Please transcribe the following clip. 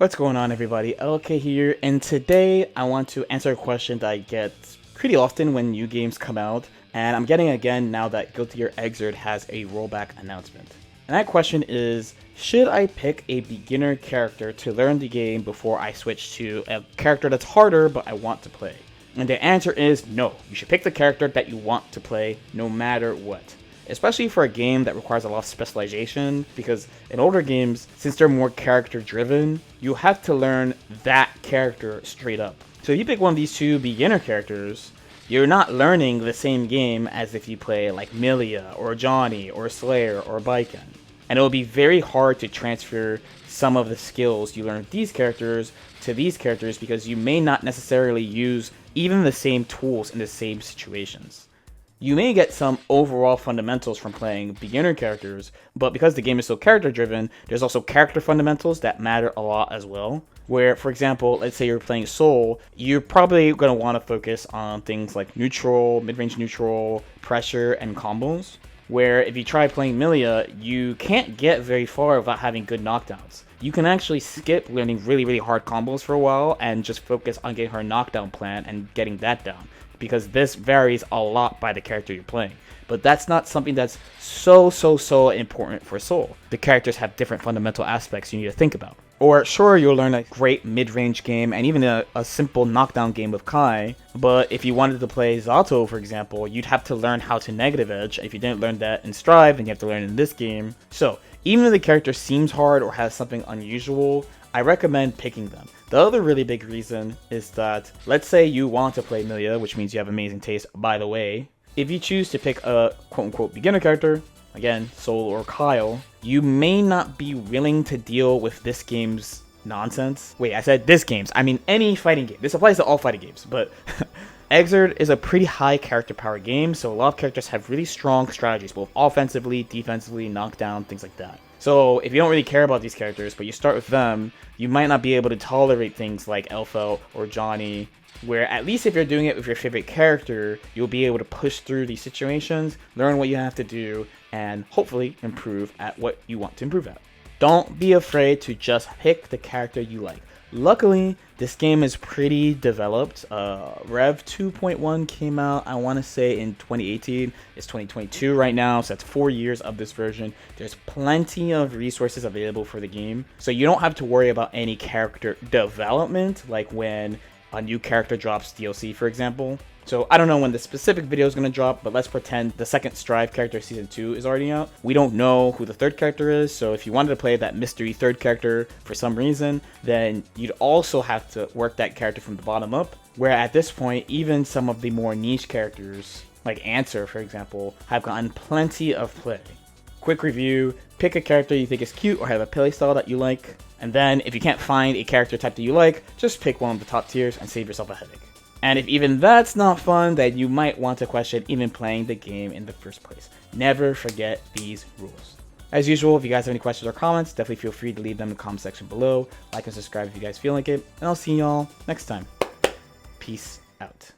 What's going on, everybody? LK here, and today I want to answer a question that I get pretty often when new games come out, and I'm getting again now that Guilty Gear Xrd has a rollback announcement. And that question is, should I pick a beginner character to learn the game before I switch to a character that's harder but I want to play? And the answer is no. You should pick the character that you want to play no matter what. Especially for a game that requires a lot of specialization, because in older games, since they're more character driven, you have to learn that character straight up. So if you pick one of these two beginner characters, you're not learning the same game as if you play like Milia or Johnny or Slayer or Baiken. And it will be very hard to transfer some of the skills you learn with these characters to these characters because you may not necessarily use even the same tools in the same situations. You may get some overall fundamentals from playing beginner characters, but because the game is so character driven, there's also character fundamentals that matter a lot as well. Where, for example, let's say you're playing Soul, you're probably going to want to focus on things like neutral, mid-range neutral, pressure, and combos. Where if you try playing Milia, you can't get very far without having good knockdowns. You can actually skip learning really hard combos for a while and just focus on getting her knockdown plan and getting that down, because this varies a lot by the character you're playing. But that's not something that's so important for Soul. The characters have different fundamental aspects you need to think about. Or sure, you'll learn a great mid-range game and even a simple knockdown game with Kai, but if you wanted to play Zato, for example, you'd have to learn how to negative edge. If you didn't learn that in Strive, then you have to learn in this game. So even if the character seems hard or has something unusual, I recommend picking them. The other really big reason is that, let's say you want to play Milia, which means you have amazing taste, by the way. If you choose to pick a quote-unquote beginner character, again, Soul or Kyle, you may not be willing to deal with this game's nonsense. Wait, I said this game's. I mean any fighting game. This applies to all fighting games, but Xrd is a pretty high character power game, so a lot of characters have really strong strategies, both offensively, defensively, knockdown, things like that. So if you don't really care about these characters, but you start with them, you might not be able to tolerate things like Elfo or Johnny, where at least if you're doing it with your favorite character, you'll be able to push through these situations, learn what you have to do, and hopefully improve at what you want to improve at. Don't be afraid to just pick the character you like. Luckily, this game is pretty developed. Rev 2.1 came out, I want to say, in 2018. It's 2022 right now, so that's 4 years of this version. There's plenty of resources available for the game, so you don't have to worry about any character development, like when a new character drops DLC, for example. So I don't know when the specific video is going to drop, but let's pretend the second Strive character Season 2 is already out. We don't know who the third character is, so if you wanted to play that mystery third character for some reason, then you'd also have to work that character from the bottom up, where at this point, even some of the more niche characters, like Answer, for example, have gotten plenty of play. Quick review: pick a character you think is cute or have a playstyle that you like, and then if you can't find a character type that you like, just pick one of the top tiers and save yourself a headache. And if even that's not fun, then you might want to question even playing the game in the first place. Never forget these rules. As usual, if you guys have any questions or comments, definitely feel free to leave them in the comment section below. Like and subscribe if you guys feel like it, and I'll see y'all next time. Peace out.